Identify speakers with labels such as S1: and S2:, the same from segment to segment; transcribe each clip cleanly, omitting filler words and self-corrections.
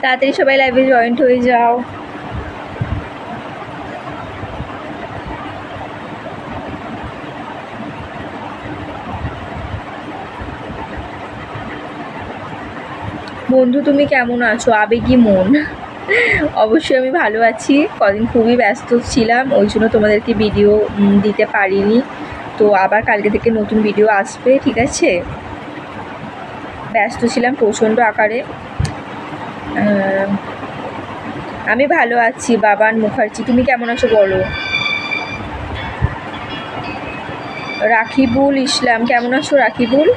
S1: তাড়াতাড়ি সবাই লাইভে জয়েন্ট হয়ে যাও। বন্ধু তুমি কেমন আছো? আবেগী মন। অবশ্যই আমি ভালো আছি। কদিন খুবই ব্যস্ত ছিলাম, ওই জন্য তোমাদেরকে ভিডিও দিতে পারিনি। তো আবার কালকে থেকে নতুন ভিডিও আসবে, ঠিক আছে? ব্যস্ত ছিলাম প্রচণ্ড আকারে। আমি ভালো আছি বাবান মুখার্জি। তুমি কেমন আছো বলো? রাকিবুল ইসলাম কেমন আছো রাকিবুল?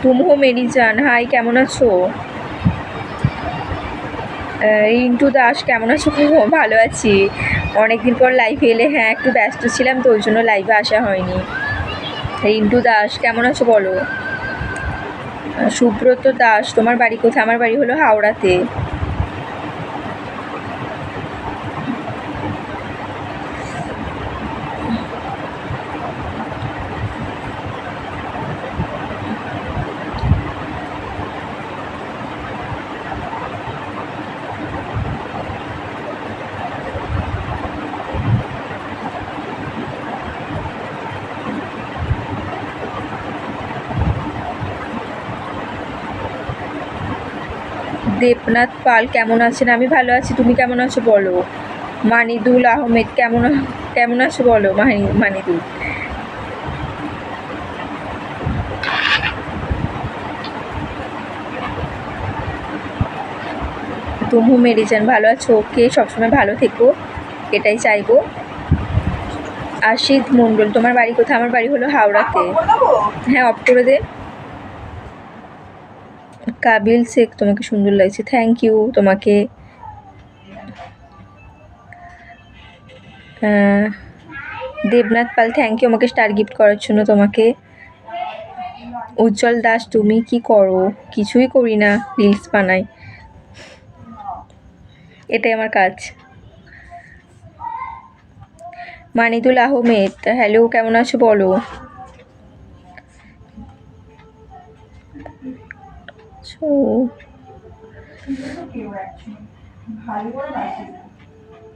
S1: তুমহো মেরি জান হাই, কেমন আছো? রিন্টু দাস কেমন আছো? ভালো আছি, অনেকদিন পর লাইভে এলে। হ্যাঁ একটু ব্যস্ত ছিলাম তো ওই জন্য লাইভে আসা হয়নি। রিন্টু দাস কেমন আছো বলো? সুব্রত দাস তোমার বাড়ি কোথায়? আমার বাড়ি হলো হাওড়াতে। দেবনাথ পাল কেমন আছেন? আমি ভালো আছি, তুমি কেমন আছো বলো? মানিদুল আহমেদ কেমন আছো বলো? মানিদুল। তুমু মেরি জান ভালো আছো? ওকে, সবসময় ভালো থেকো, এটাই চাইবো। আশিদ মণ্ডল তোমার বাড়ি কোথায়? আমার বাড়ি হলো হাওড়াতে। হ্যাঁ অফ করে দে। কাবিল শেখ তোমাকে সুন্দর লাগছে, থ্যাংক ইউ তোমাকে। দেবনাথ পাল থ্যাংক ইউ আমাকে স্টার গিফট করার জন্য তোমাকে। উজ্জ্বল দাস তুমি কি করো? কিছুই করি না, রিলস বানাই, এটাই আমার কাজ। মানিদুল আহমেদ হ্যালো, কেমন আছো বলো?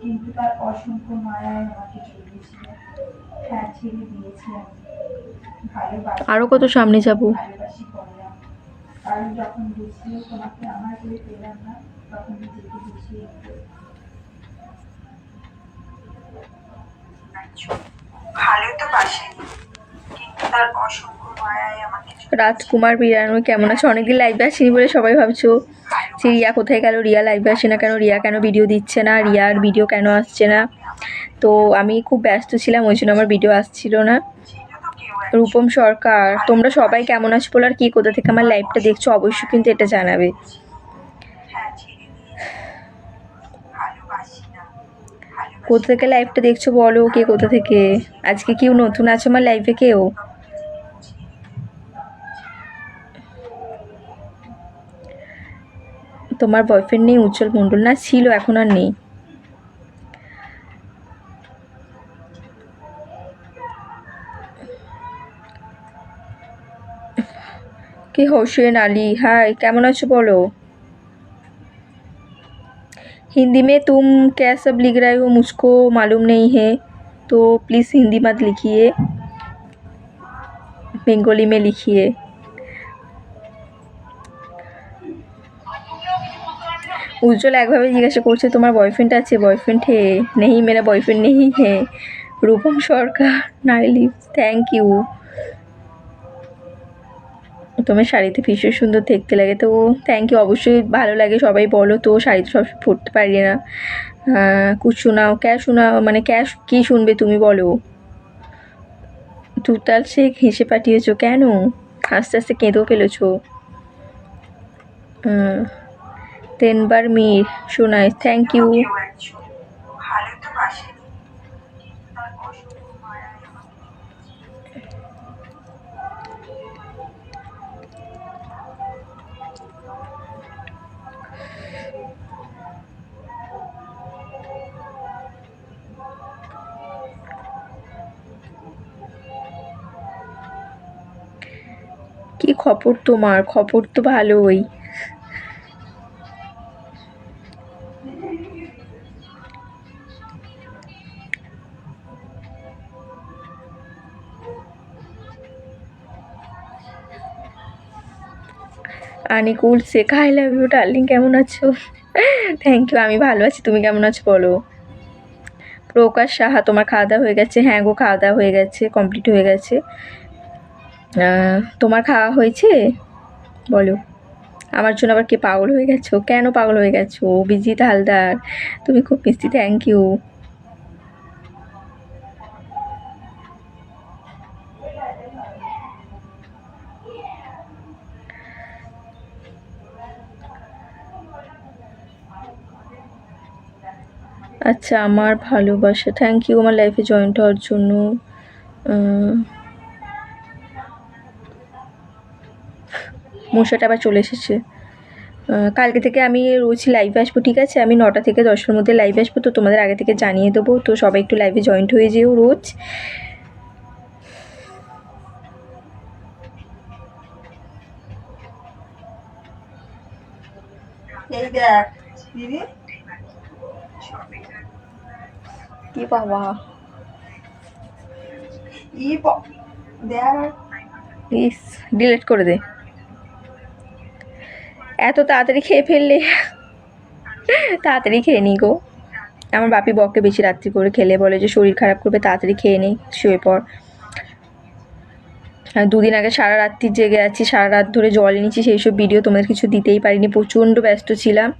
S1: কিন্তু তার অসংখ্য মায়ায় আমাকে জড়িয়েছিল। হ্যাঁ ছেড়ে দিয়েছি আমি, আরো কত সামনে যাব। ভালোবাসি করলাম, কারণ যখন বুঝিয়ে তোমাকে আমার করে পেলাম না, তখন নিজেকে বুঝিয়ে ভালো তো বাসেনি, কিন্তু তার অসংখ্য মায়ায় আমাকে। রাজকুমার বিরানু কেমন আছে? অনেকদিন লাইভে আসেনি বলে সবাই ভাবছো যে রিয়া কোথায় গেল, রিয়া লাইভে আসে না কেন, রিয়া কেন ভিডিও দিচ্ছে না, রিয়ার ভিডিও কেন আসছে না। তো আমি খুব ব্যস্ত ছিলাম, ওই জন্য আমার ভিডিও আসছিল না। রূপম সরকার তোমরা সবাই কেমন আছো বলো, আর কি কোথা থেকে আমার লাইভটা দেখছো অবশ্যই কিন্তু এটা জানাবে। কোথা থেকে লাইভটা দেখছো বলো, কে কোথা থেকে? আজকে কেউ নতুন আছো আমার লাইভে কেউ? তোমার বয়ফ্রেন্ড নেই? উজ্জ্বল মণ্ডল না, ছিল, এখন আর নেই। কি হোসেন আলী হাই, কেমন আছো বলো? हिंदी में तुम क्या सब लिख रहे हो मुझको मालूम नहीं है, तो प्लीज़ हिंदी मत लिखिए, बेंगोली में लिखिए। उज्जवल একভাবে জিজ্ঞাসা করছে তোমার বয়ফ্রেন্ড আছে? বয়ফ্রেন্ড হে নেই, মেরা বয়ফ্রেন্ড নেই হে। রূপম সরকার নাইলি থ্যাংক ইউ। তোমার শাড়িতে ভীষণ সুন্দর দেখতে লাগে, তো থ্যাংক ইউ, অবশ্যই ভালো লাগে, সবাই বলো তো। শাড়ি তো সবসময় পরতে পারি না। কুছ শোনাও, ক্যা শোনাও মানে ক্যা কী শুনবে তুমি বলো? তুতাল শেখ হেসে পাঠিয়েছো কেন? আস্তে আস্তে কেঁদেও ফেলেছো। তেনবার মির শোনাই, থ্যাংক ইউ। কি খবর তোমার? খবর তো ভালোই। আনিকুল শেখা, আই লাভ ইউ ডার্লিং, কেমন আছো? থ্যাংক ইউ, আমি ভালো আছি, তুমি কেমন আছো বলো? প্রকাশ সাহা, তোমার খাওয়া দাওয়া হয়ে গেছে? হ্যাঁ গো, খাওয়া দাওয়া হয়ে গেছে, কমপ্লিট হয়ে গেছে। তোমার খাওয়া হয়েছে বলো? আমার জন্য আবার কে পাগল হয়ে গেছো? কেন পাগল হয়ে গেছো? বিজিত হালদার, তুমি খুব মিষ্টি, থ্যাংক ইউ। আচ্ছা, আমার ভালোবাসা, থ্যাংক ইউ আমার লাইফে জয়েন্ট হওয়ার জন্য। মশাটা আবার চলে এসেছে। কালকে থেকে আমি রোজ লাইভে আসবো, ঠিক আছে? আমি 9টা থেকে 10টার মধ্যে লাইভে আসবো, তো তোমাদের আগে থেকে জানিয়ে দেবো, তো সবাই একটু লাইভে জয়েন্ট হয়ে যেও রোজ।
S2: এই দেখ দিদি,
S1: কি বাবা,
S2: দেখ
S1: ইস, ডিলিট করে দে। এত তাড়াতাড়ি খেয়ে ফেললে? তাড়াতাড়ি খেয়ে নি গো। আমার বাপি বকে বেশি রাত্রি করে খেলে, বলে যে শরীর খারাপ করবে, তাড়াতাড়ি খেয়ে নেই, শুয়ে পড়। দুদিন আগে সারা রাত্রি জেগে আছি, সারা রাত ধরে জল এনেছি, সেই সব ভিডিও তোমাদের কিছু দিতেই পারিনি, প্রচণ্ড ব্যস্ত ছিলাম।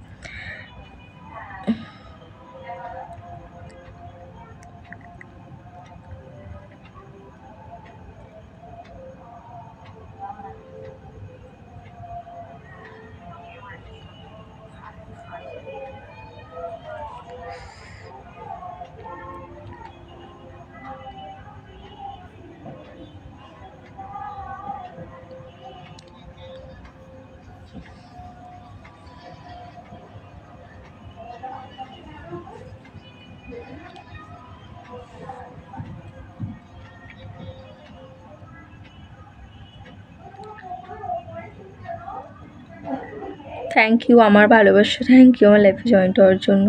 S1: থ্যাংক ইউ আমার ভালোবাসা, থ্যাংক ইউ আমার লাইফে জয়েন্ট হওয়ার জন্য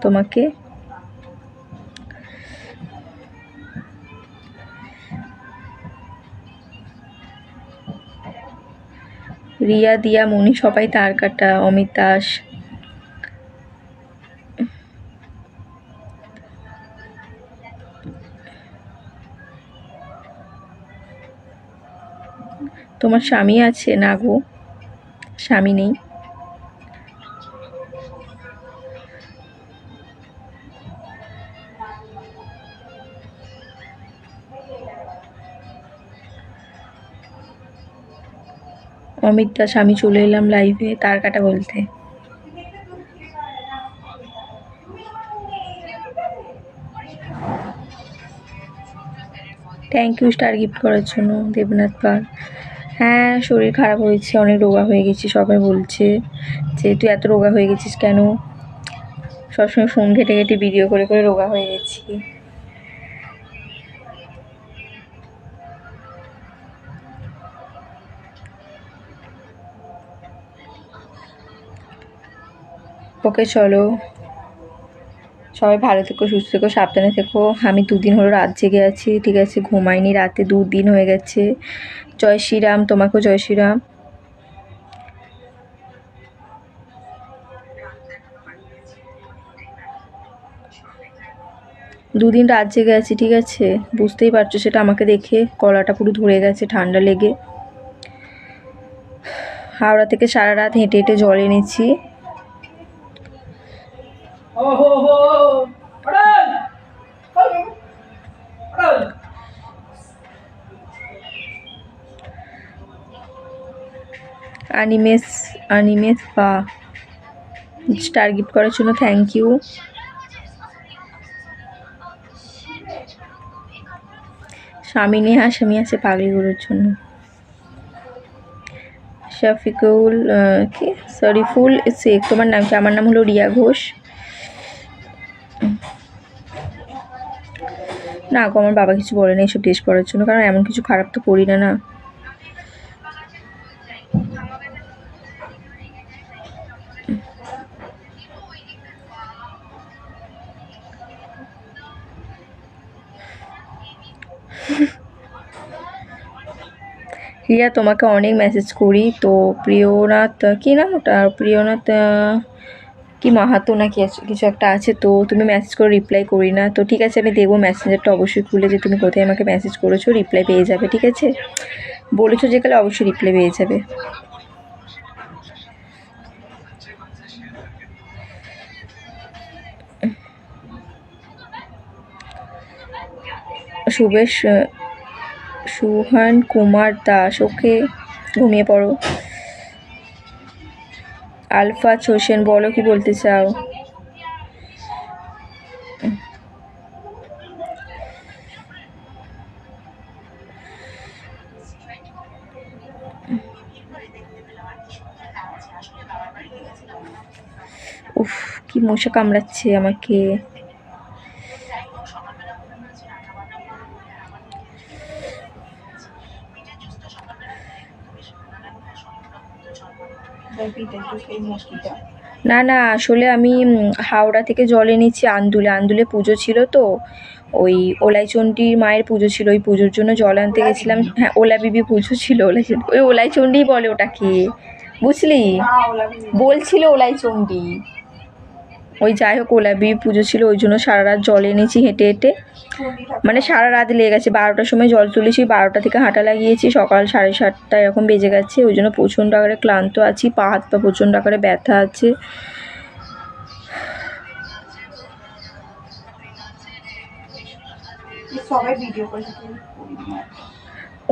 S1: তোমাকে। রিয়া, দিয়া, মনি সবাই তার কাটা, অমিত দাস। তোমার স্বামী আছে? না গো, স্বামী নেই। অমিত দাস, আমি চলে এলাম লাইভে তার কাটা বলতে। থ্যাংক ইউ স্টার গিফট করার জন্য দেবনাথ পাল। হ্যাঁ, শরীর খারাপ হয়েছে, অনেক রোগা হয়ে গেছি, সবাই বলছে যে তুই এত রোগা হয়ে গেছিস কেন? সবসময় ফোন ঘেটে ঘেটে ভিডিও করে করে রোগা হয়ে গেছি। ওকে চলো, সবাই ভালো থেকো, সুস্থ থেকো, সাবধানে থেকো। আমি 2 দিন হলো রাত জেগে আছি, ঠিক আছে? ঘুমাইনি রাতে, 2 দিন হয়ে গেছে। জয় শ্রীরাম, তোমাকেও জয় শ্রীরাম। দুদিন রাত জেগে আছি, ঠিক আছে? বুঝতেই পারছো সেটা, আমাকে দেখে গলাটা পুরো ধরে গেছে ঠান্ডা লেগে। হাওড়া থেকে সারা রাত হেঁটে হেঁটে জল এনেছি। অনিমেষ বা স্টার গিফট করার জন্য থ্যাংক ইউ। স্বামী নেহা, স্বামী আছে পাগলিগুলোর জন্য। শফিকুল, কি শরীফুল শেখ, তোমার নাম কি? আমার নাম হলো রিয়া ঘোষ। না গো, আমার বাবা কিছু বলে না এইসব টেস্ট করার জন্য, কারণ এমন কিছু খারাপ তো করি না। না, রিয়া তোমাকে অনেক মেসেজ করি তো, প্রিয়নাথ কি নাম ওটা, প্রিয়নাথ কি মাহাতো না কি কিছু একটা আছে, তো তুমি মেসেজ করে রিপ্লাই করি না। তো ঠিক আছে, আমি দেখবো মেসেঞ্জারটা অবশ্যই খুলে যে তুমি কোথায় আমাকে মেসেজ করেছো, রিপ্লাই পেয়ে যাবে। ঠিক আছে, বলেছো যে কালে অবশ্যই রিপ্লাই পেয়ে যাবে। সুহান কুমার দাস, ওকে ঘুমিয়ে পড়ো। আলফাজ হোসেন, বলো কি বলতে চাও। উফ, কি মশা কামড়াচ্ছে আমাকে। না না, আসলে আমি হাওড়া থেকে জল এনেছি আন্দুলে। আন্দুলে পুজো ছিল তো, ওই ওলাইচণ্ডীর মায়ের পুজো ছিল, ওই পুজোর জন্য জল আনতে গেছিলাম। হ্যাঁ, ওলা বিবি পুজো ছিল, ওই ওলাইচণ্ডী বলে ওটাকে, বুঝলি, বলছিল ওলাইচণ্ডী। ওই যাই হোক, ওলা বিবি পুজো ছিল, ওই জন্য সারা রাত জল এনেছি হেঁটে হেঁটে, মানে সারা রাত লেগে গেছে। 12টার সময় জল তুলেছি, 12টা থেকে হাঁটা লাগিয়েছি, সকাল 7:30 এরকম বেজে গেছে। ওই জন্য প্রচণ্ড আকারে ক্লান্ত আছি, পা হাত পা প্রচণ্ড আকারে ব্যথা আছে।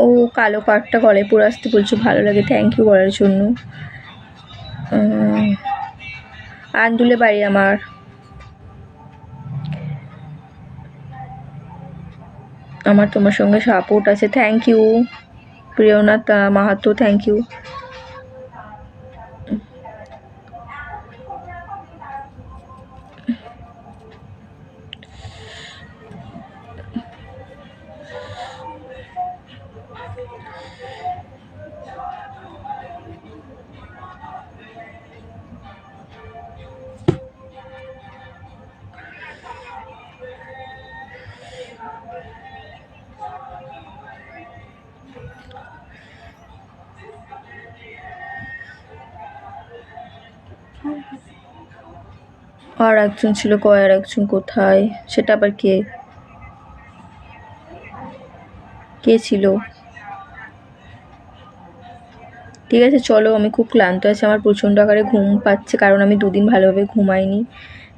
S1: ও কালো পাড়টা গলায় পরে আসতে বলছো, ভালো লাগে, থ্যাংক ইউ বলার জন্য। আন্দুলে বাড়ি আমার। আমার তোমার সঙ্গে সাপোর্ট আছে, thank you Priyanath Mahato, thank you. আর একজন ছিল, কয় আর একজন কোথায়, সেটা আবার কে কে ছিল। ঠিক আছে চলো, আমি খুব ক্লান্ত আছি, আমার প্রচণ্ড আকারে ঘুম পাচ্ছে, কারণ আমি 2 দিন ভালোভাবে ঘুমাইনি,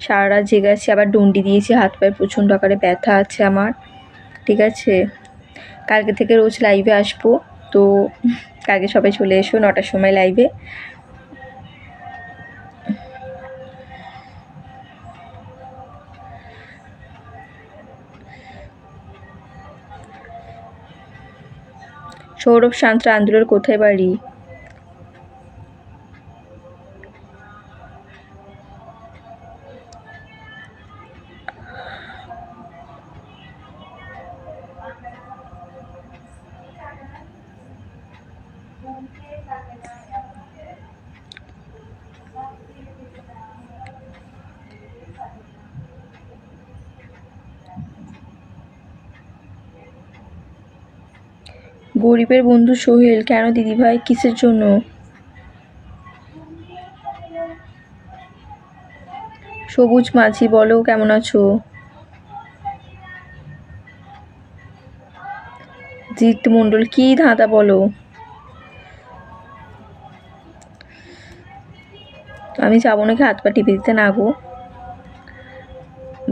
S1: সারা রাত জেগে আছি, আবার ডন্ডি দিয়েছি, হাত পায়ে প্রচণ্ড আকারে ব্যথা আছে আমার। ঠিক আছে, কালকে থেকে রোজ লাইভে আসবো, তো কালকে সবাই চলে এসো 9টার সময় লাইভে। সৌরভ সাঁতরা, আন্দুলের কোথায় বাড়ি। গরিবের বন্ধু সোহেল, কেন দিদিভাই, কিসের জন্য। সবুজ মাঝি, বলো কেমন আছো। জিৎ মণ্ডল, কি ধাঁধা বলো। আমি যাবো নাকি হাত পা টিপে দিতে, না গো।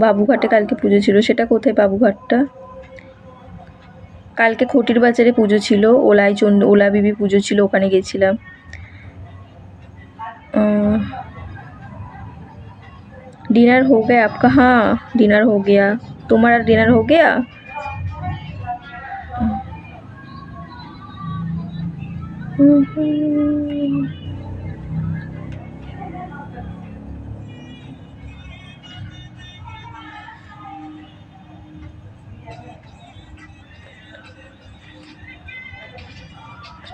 S1: বাবুঘাটে কালকে পুজো ছিল, সেটা কোথায় বাবুঘাটটা। কালকে খটির বাজারে পুজো ছিল, ওলা বিবি পুজো ছিল, ওখানে গেছিলাম। डिनर हो गया आपका। हाँ डिनर हो गया, तुम्हारा डिनर हो गया।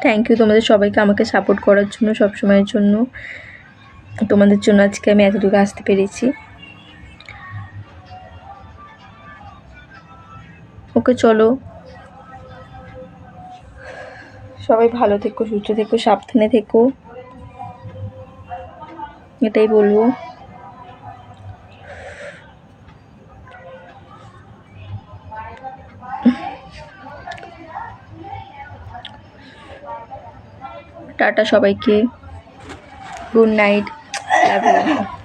S1: থ্যাংক ইউ তোমাদের সবাইকে আমাকে সাপোর্ট করার জন্য, সব সময়ের জন্য। তোমাদের জন্য আজকে আমি এতদূর আসতে পেরেছি। ওকে চলো, সবাই ভালো থেকো, সুস্থ থেকো, সাবধানে থেকো, এটাই বলবো। টাটা সবাইকে, গুড নাইট, লাভ ইউ।